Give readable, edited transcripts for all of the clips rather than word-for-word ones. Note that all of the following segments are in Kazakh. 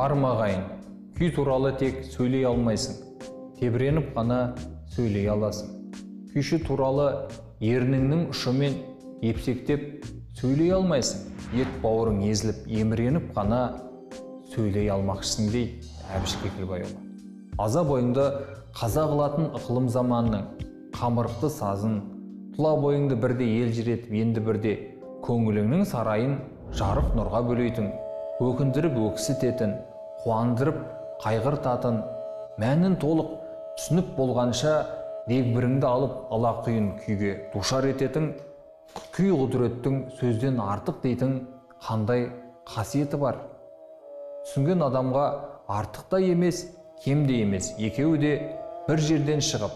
Армағайын, күй туралы тек сөйлей алмайсың, тебіреніп қана сөйлей аласың. Күйші туралы ерніңнің ұшымен епсектеп сөйлей алмайсың, ет бауырың езіліп, еміреніп қана сөйлей алмақшысың дейді Әбіш Кекілбайұлы. Аза бойыңды қаза қылатын ықылым заманның қамырықты сазын, тұла бойыңды бірде елжіретіп, енді бірде көңіліңнің сарайын жарық нұрға бөлейтін, өкіндіріп өксітетін, қуандырып қайғыртатын, мәнін толық түсініп болғанша дегбіріңді алып алақұйын күйге душар ететін, күй құдіреттің сөзден артық дейтін қандай қасиеті бар. Түсінген адамға артық та емес, кем де емес, екеуі де бір жерден шығып,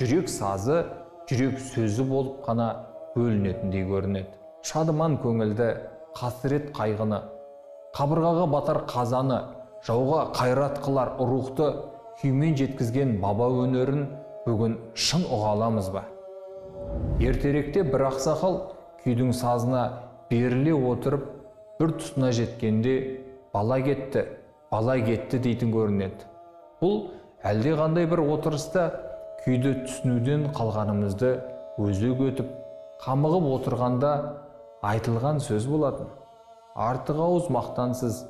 жүрек сазы, жүрек сөзі болып қана бөлінетіндей көрінеді. Шадыман көңілді, қасірет қайғыны, қабырғаға батар қазаны, жауға қайрат қылар рухты күймен жеткізген баба өнерін бүгін шын ұға аламыз ба? Ертеректе бір ақсақал күйдің сазына беріле отырып, бір тұсына жеткенде бала кетті дейтін көрінеді. Бұл әлде қандай бір отырыста күйді түсінуден қалғанымызды өзі өтіп, қамығып отырғанда айтылған сөз болатын. Артық ауыз мақтансыз,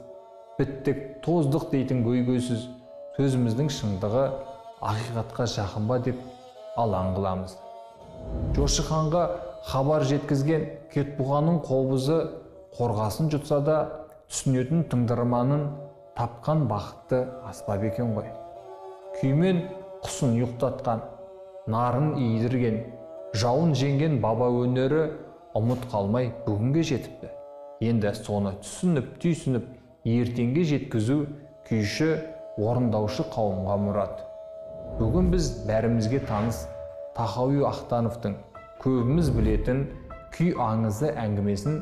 біттік, тоздық дейтін көйгөйсіз сөзіміздің шындығы ақиқатқа жақын ба деп алаң қыламыз. Жошы ханға хабар жеткізген Кетбұғаның қобызы қорғасын жұтса да түсінетін тыңдарманын тапқан бақытты аспап екен ғой. Күймен құсын ұйықтатқан, нарын иідірген, жауын жеңген баба өнері ұмыт қалмай бүгінге жетіпті. Енді соны түсініп, түйсініп, ертеңге жеткізу күйші, орындаушы қауымға мұрат. Бүгін біз бәрімізге таныс Тахауи Ахтановтың көбіміз білетін күй аңызы әңгімесін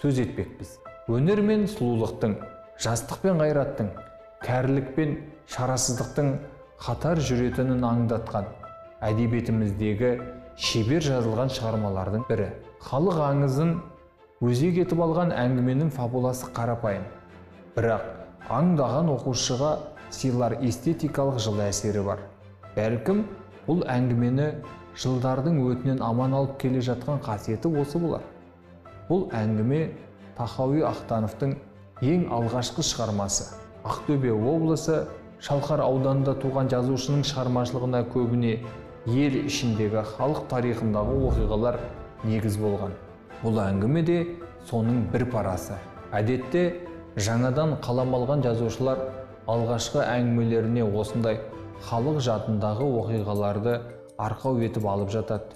сөз етпекпіз. Өнер мен сұлулықтың, жастық пен қайраттың, кәрілік пен шарасыздықтың қатар жүретінін аңдатқан әдебиетіміздегі шебер жазылған шығармалардың бірі. Халық аңызын өзек етіп алған әңгіменің фабуласы қарапайым, бірақ аңдаған оқушыға сыйлар эстетикалық жылы әсері бар. Бәлкім бұл әңгімені жылдардың өтінен аман алып келе жатқан қасиеті осы болар. Бұл әңгіме Тахауи Ахтановтың ең алғашқы шығармасы. Ақтөбе облысы Шалқар ауданында туған жазушының шығармашылығына көбіне ел ішіндегі халық тарихындағы оқиғалар негіз болған. Бұл әңгіме де соның бір парасы. Әдетте жаңадан қалам алған жазушылар алғашқы әңгімелеріне осындай халық жадындағы оқиғаларды арқау етіп алып жатады.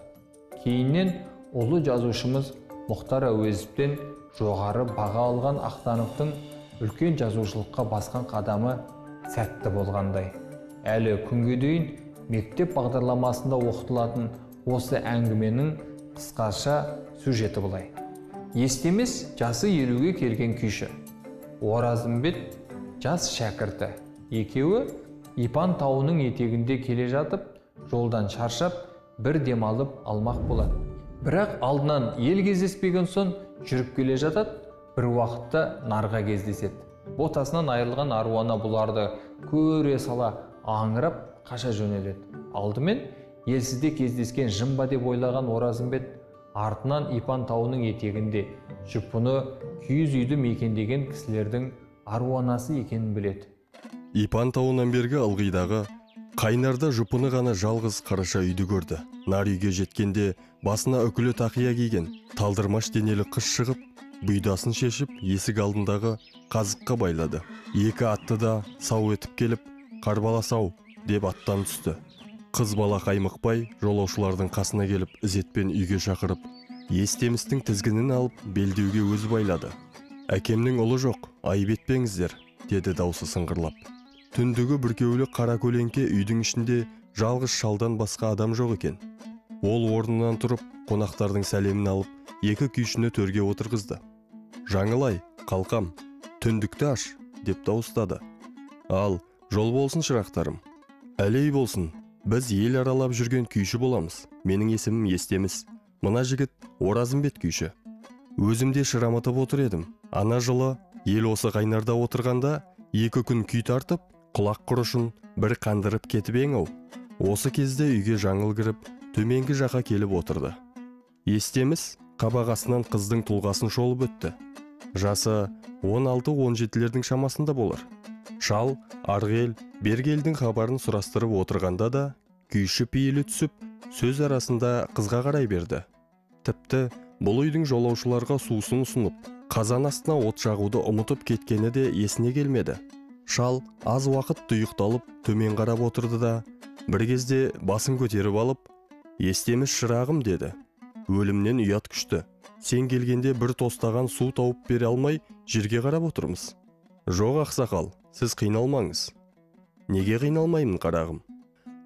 Кейіннен ұлы жазушымыз Мұхтар Әуезовтен жоғары баға алған Ахтановтың үлкен жазушылыққа басқан қадамы сәтті болғандай. Әлі күнге дейін мектеп бағдарламасында оқытылатын осы әңгіменің қысқаша сюжеті былай. Естемес жасы 50-ге келген күйші, Оразымбет жас шәкірті. Екеуі Ипан тауының етегінде келе жатып, жолдан шаршап, бір демалып алмақ болады. Бірақ алдынан ел кездеспеген соң жүріп келе жатады, бір уақытта нарға кездеседі. Ботасынан айырылған аруана бұларды көре сала аңырап қаша жөнеледі. Алдымен елсізде кездескен жымба деп ойлаған Оразымбет артынан Ипан тауының етегінде жұпыны киіз үйді мекендеген кісілердің аруанасы екенін біледі. Ипан тауынан бергі ылғидағы қайнарда жұпыны ғана жалғыз қараша үйді көрді. Нар үйге жеткенде басына үкілі тақия киген талдырмаш денелі қыз шығып, бұйдасын шешіп, есік алдындағы қазыққа байлады. Екі атты да сау етіп келіп, қарбаласау деп аттан түсті. Қыз бала қаймықпай жолаушылардың қасына келіп, ізетпен үйге шақырып, естемістің тізгінін алып, белдеуге өзі байлады. Әкемнің ұлы жоқ, айып етпеңіздер, деді даусы сыңғырлап. Түндігі бүркеулі қара көлеңке үйдің ішінде жалғыз шалдан басқа адам жоқ екен. Ол орнынан тұрып, қонақтардың сәлемін алып, екі күйшіні төрге отырғызды. Жаңылай, қалқам, түндікті аш, деп дауыстады. Ал, жол болсын шырақтарым. Әлей болсын, біз ел аралап жүрген күйші боламыз. Менің есімім Естеміс. Мына жігіт Оразымбет күйші. Өзімде шырамытып отыр едім. Ана жылы ел осы қайнарда отырғанда, 2 күн күй тартып, құлақ құрышын бір қандырып кетіп ең-ау. Осы кезде үйге жаңыл кіріп, төменгі жаққа келіп отырды. Естеміс қабағасынан қыздың тұлғасын шолып өтті. Жасы 16-17-лердің шамасында болар. Шал арғы ел, бергі елдің хабарын сұрастырып отырғанда да, күйші пейілі түсіп, сөз арасында қызға қарай берді. Тіпті бұл үйдің жолаушыларға сусын ұсынып, қазан астына от жағуды ұмытып кеткені де есіне келмеді. Шал аз уақыт тұйықталып төмен қарап отырды да, бір кезде басын көтеріп алып, «Естеміс шырағым» деді. «Өлімнен ұят күшті. Сен келгенде бір тостаған су тауып бере алмай жерге қарап отырмыз». «Жоқ ақсақал, сіз қиналмаңыз». «Неге қиналмаймын қарағым?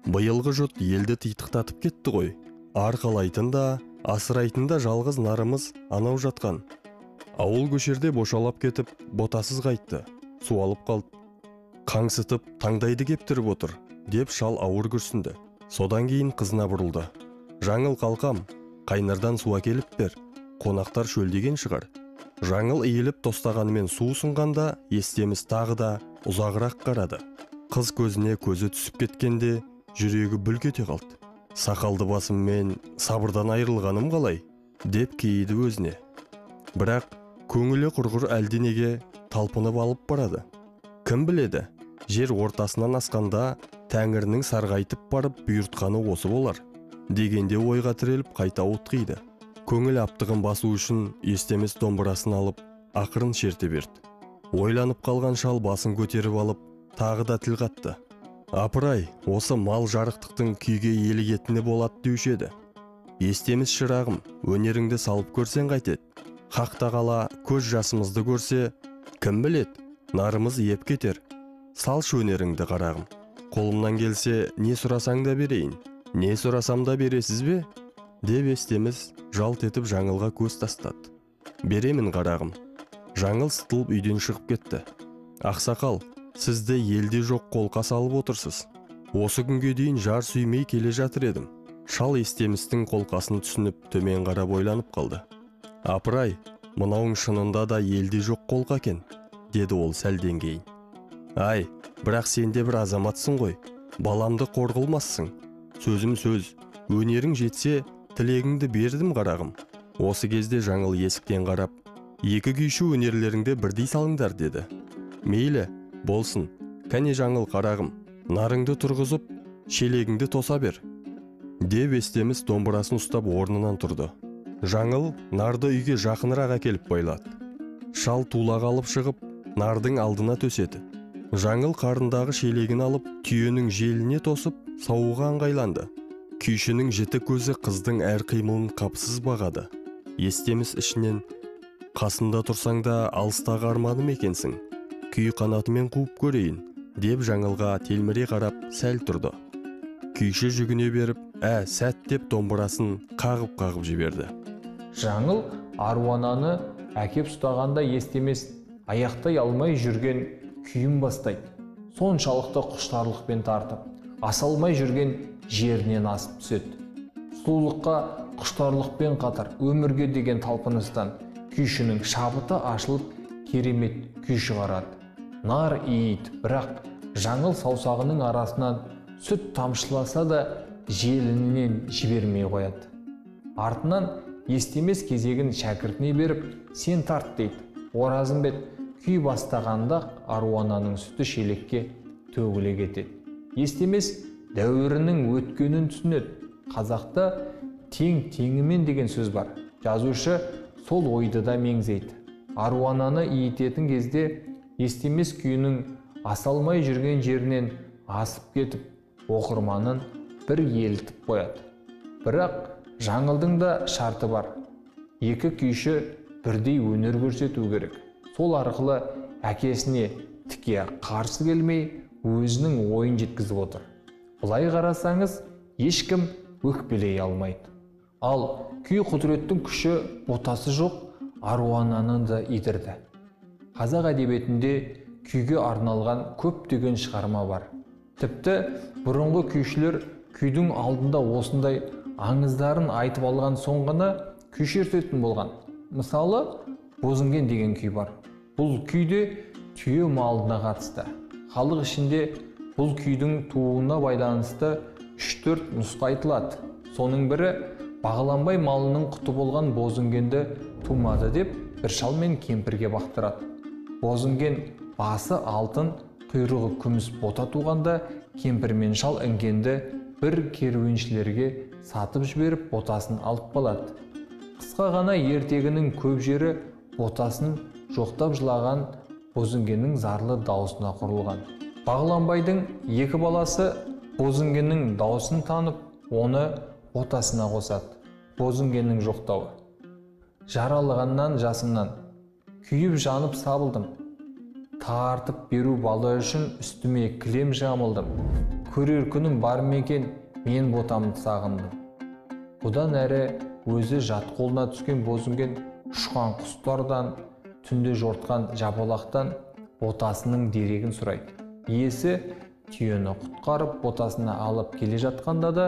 Биылғы жұт елді титықтатып кетті ғой. Арқалайтын да, асырайтын да жалғыз нарымыз анау жатқан. Ауыл көшерде бошалап кетіп, ботасыз қайтты. Су алып қалды. Қаңсытып, таңдайды кептіріп отыр», деп шал ауыр күрсінді. Содан кейін қызына бұрылды. «Жаңыл қалқам, қайнардан су әкеліп бер. Қонақтар шөлдеген шығар». Жаңыл иіліп тостағанымен су ұсынғанда, Естеміс тағы да ұзағырақ қарады. Қыз көзіне көзі түсіп кеткенде, жүрегі бүлк ете қалды. «Сақалды басыммен сабырдан айырылғаным қалай?» деп кейіді өзіне. Бірақ көңілі құрғыр әлденеге талпынып алып барады. Кім біледі, жер ортасынан асқанда Тәңірінің сарғайтып барып бұйыртқаны осы болар дегенде ойға тіреліп қайта ұтқиды. Көңіл аптығын басу үшін Естеміс домбырасын алып, ақырын шерте берді. Ойланып қалған шал басын көтеріп алып, тағы да тіл қатты. «Апырай, осы мал жарықтықтың күйге елігетіні болады деуші еді. Естеміс шырағым, өнеріңді салып көрсең қайтеді. Хақта қала көз жасымызды көрсе, кім білет, нарымыз еп кетер. Салшы өнеріңді қарағым. Қолымнан келсе, не сұрасаң да берейін. Не сұрасам да бересіз бе?» деп Естеміс жалт етіп Жаңылға көз тастады. «Беремін қарағым». Жаңыл сытылып үйден шығып кетті. «Ақсақал, сізді елде жоқ қолқа салып отырсыз. Осы күнге дейін жар сүймей келе жатыр едім». Шал Естемістің қолқасын түсініп төмен қарап ойланып қалды. «Апырай, мынауың шынында да елде жоқ қолқа екен», деді ол сәлден кейін. «Ай, бірақ сен де бір азаматсың ғой. Баламды қор қылмассың. Сөзім сөз, өнерің жетсе, тілегіңді бердім қарағым». Осы кезде Жаңыл есіктен қарап, «Екі күйші өнерлеріңді бірдей салыңдар» деді. «Мейлі, болсын. Кәне Жаңыл қарағым, нарыңды тұрғызып, шелегіңді тоса бер» деп Естеміс домбырасын ұстап орнынан тұрды. Жаңыл нарды үйге жақынырақ әкеліп байлады. Шал тула қалып шығып, нардың алдына төседі. Жаңыл қарындағы шелегін алып, түйенің желіне тосып, сауыға ыңғайланды. Күйшінің жіті көзі қыздың әр қимылын қапсыз бағады. Естеміс ішінен, «Қасында тұрсаң да алыстағы арманым екенсің. Күй қанатымен қуып көрейін» деп Жаңылға телміре қарап сәл тұрды. Күйші жүгіне беріп, сәт деп домбырасын қағып жіберді. Жаңыл аруананы әкеп ұстағанда Естемес аяқтай алмай жүрген күйін бастайды. Соншалықты құштарлықпен тартып, аса алмай жүрген жерінен асып түседі. Сұлулыққа құштарлықпен қатар өмірге деген талпыныстан күйшінің шабыты ашылып, керемет күй шығарады. Нар иіт, бірақ Жаңыл саусағының арасынан сүт тамшыласа да желінінен жібермей қояды. Артынан Естемес кезегін шәкіртіне беріп, «Сен тарт» дейді. Оразымбет күй бастағанда аруананың сүті шелекке төгіле кетеді. Естемес дәуірінің өткенін түсінеді. Қазақта тең-теңімен деген сөз бар. Жазушы сол ойды да меңзейді. Аруананы иітетін кезде Естемес күйінің асалмай жүрген жерінен асып кетіп, оқырманын бір елтіп қояды. Бірақ Жаңылдың да шарты бар. Екі күйші бірдей өнер көрсету керек. Сол арқылы әкесіне тіке қарсы келмей, өзінің ойын жеткізіп отыр. Бұлай қарасаңыз, ешкім өкпелей алмайды. Ал күй құдіреттің күші ботасы жоқ аруананы да идірді. Қазақ әдебиетінде күйге арналған көптеген шығарма бар. Тіпті бұрынғы күйшілер күйдің алдында осындай аңыздарын айтып алған соң ғана күй шертетін болған. Мысалы, Бозінген деген күй бар. Бұл күйде түйе малына қатысты. Халық ішінде бұл күйдің тууына байланысты 3-4 нұсқа айтылады. Соның бірі бағланбай малының құты болған Бозінгенді тумады деп бір шал мен кемпірге бақтырады. Бозінген басы алтын, құйрығы күміс бота туғанда кемпір мен шал інгенді бір керуеншілерге сатып жіберіп ботасын алып қалады. Қысқа ғана ертегінің көп жері ботасын жоқтап жылаған Бозінгеннің зарлы даусына құрылған. Бағланбайдың екі баласы Бозінгеннің даусын танып, оны ботасына қосады. Бозінгеннің жоқтауы. Жаралығаннан жасымнан, күйіп жанып сабылдым. Тартып беру бала үшін үстіме кілем жамылдым. Көрер күнім бар мекен, мен ботамды сағындым. Бұдан әрі өзі жат қолына түскен Бозінген ұшқан құстардан, түнде жортқан жапалақтан ботасының дерегін сұрайды. Иесі түйені құтқарып ботасына алып келе жатқанда да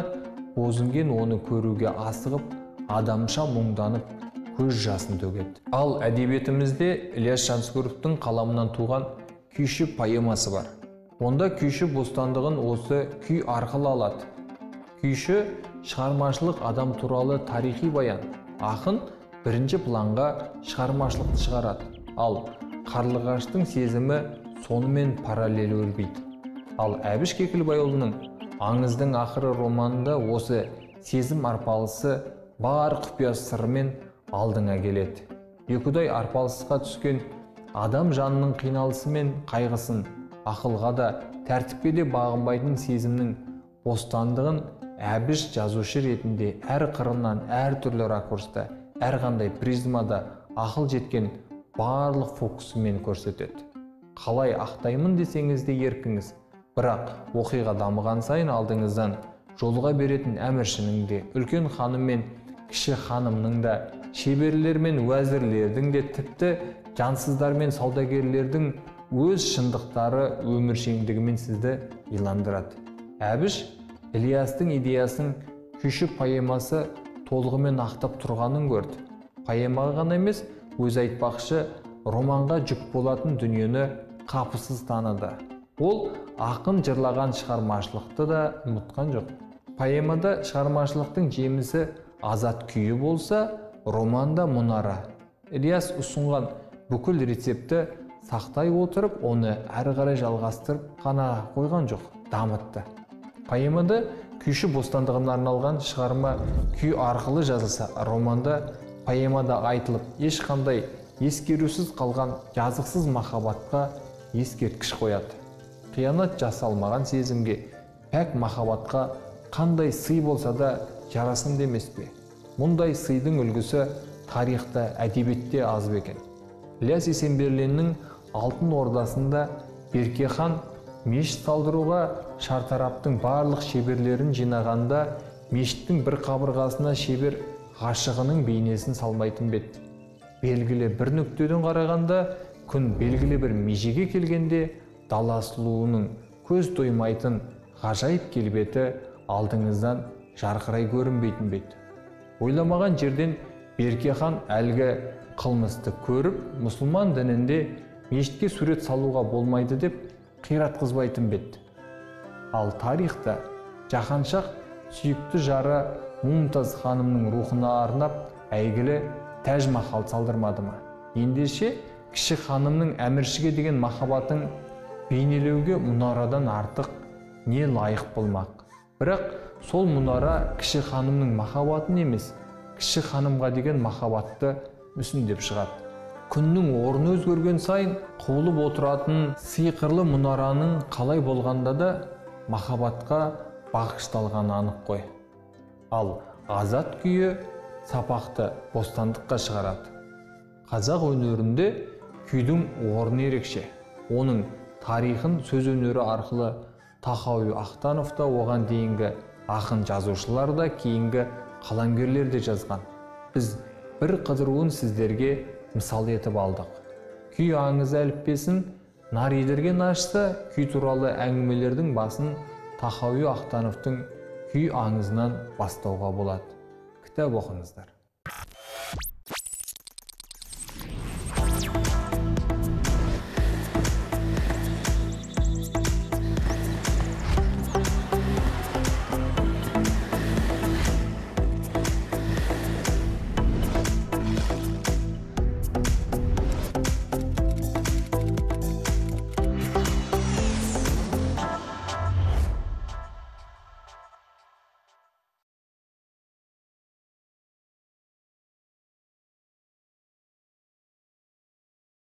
Бозінген оны көруге асығып, адамша мұңданып, көз жасын төгеді. Ал әдебиетімізде Ілияс Жансүгіровтің қаламынан туған Күйші поэмасы бар. Онда күйші бостандығын осы күй арқылы алады. Күйші шығармашылық адам туралы тарихи баян. Ақын бірінші планға шығармашылықты шығарады. Ал Қарлығаштың сезімі сонымен параллель өрбиді. Ал Әбіш Кекілбайұлының Аңыздың ақыры романында осы сезім арпалысы бар құпия сырымен алдыңа келеді. Екідай арпалысқа түскен адам жанының қиналысы мен қайғысын, ақылға да тәртіпке де бағынбайтын сезімнің бостандығын Әбіш жазушы ретінде әр қырынан, әр түрлі ракурста, әрқандай призмада ақыл жеткен барлық фокусымен көрсетеді. Қалай ақтаймын десеңіз де еркіңіз, бірақ оқиға дамыған сайын алдыңыздан жолға беретін әміршінің де, үлкен ханым мен кіші ханымның да, шеберлер мен уәзірлердің де, тіпті жансыздар мен саудагерлердің өз шындықтары өміршеңдігімен сізді иландырады. Әбіш Ілиястың идеясын Күйші поэмасы толығымен ақтап тұрғанын көрді. Поэмаға ғана емес, өз айтпақшы романға жүк болатын дүниені қапысыз таныды. Ол ақын жырлаған шығармашылықты да ұмытқан жоқ. Поэмада шығармашылықтың жемісі азат күйі болса, романда мұнара. Ілияс ұсынған бүкіл рецепті сақтай отырып, оны әрі қарай жалғастырып қана қойған жоқ, дамытты. Поэмада күйші бостандығына арналған шығарма күй арқылы жазылса, романда поэмада айтылып, ешқандай ескерусіз қалған жазықсыз махаббатқа ескерткіш қояды. Қиянат жасалмаған сезімге, пәк махаббатқа қандай сый болса да жарасын демес пе? Мұндай сыйдың үлгісі тарихта, әдебиетте аз бекен. Ілияс Есенберлиннің Алтын Ордасында Берке хан мешіт салдыруға шартараптың барлық шеберлерін жинағанда, мешіттің бір қабырғасына шебер ғашығының бейнесін салмайтын бет. Белгілі бір нүктеден қарағанда, күн белгілі бір межеге келгенде, дала сұлуының көз тоймайтын ғажайып келбеті алдыңыздан жарқырай көрінбейтін бет. Ойламаған жерден Берке хан әлгі қылмысты көріп, мұсылман дінінде мешітке сурет салуға болмайды деп қиратқызбайтын бет. Ал тарихта жаһаншақ сүйікті жары Мумтаз ханымның рухына арнап әйгілі Тәж-Махал салдырмады ма? Ендеше кіші ханымның әміршіге деген махаббатын бейнелеуге мұнарадан артық не лайық болмақ? Бірақ сол мұнара кіші ханымның махаббатын емес, кіші ханымға деген махаббатты мүсіндеп шығады. Күннің орны өзгерген сайын құбылып отыратын сиқырлы мұнараның қалай болғанда да махаббатқа бағышталғаны анық қой. Ал азат күйі сапақты бостандыққа шығарады. Қазақ өнерінде күйдің орны ерекше. Оның тарихын сөз өнері арқылы Тахауи Ахтанов та, оған дейінгі ақын жазушылар да, кейінгі қаламгерлер де жазған. Біз бір қыдыруын сіздерге мысал етіп алдық. Күй аңыз әліппесін наридерген ашса, күй туралы әңгімелердің басын Тахауи Ахтановтың күй аңызынан бастауға болады. Кітап оқыңыздар.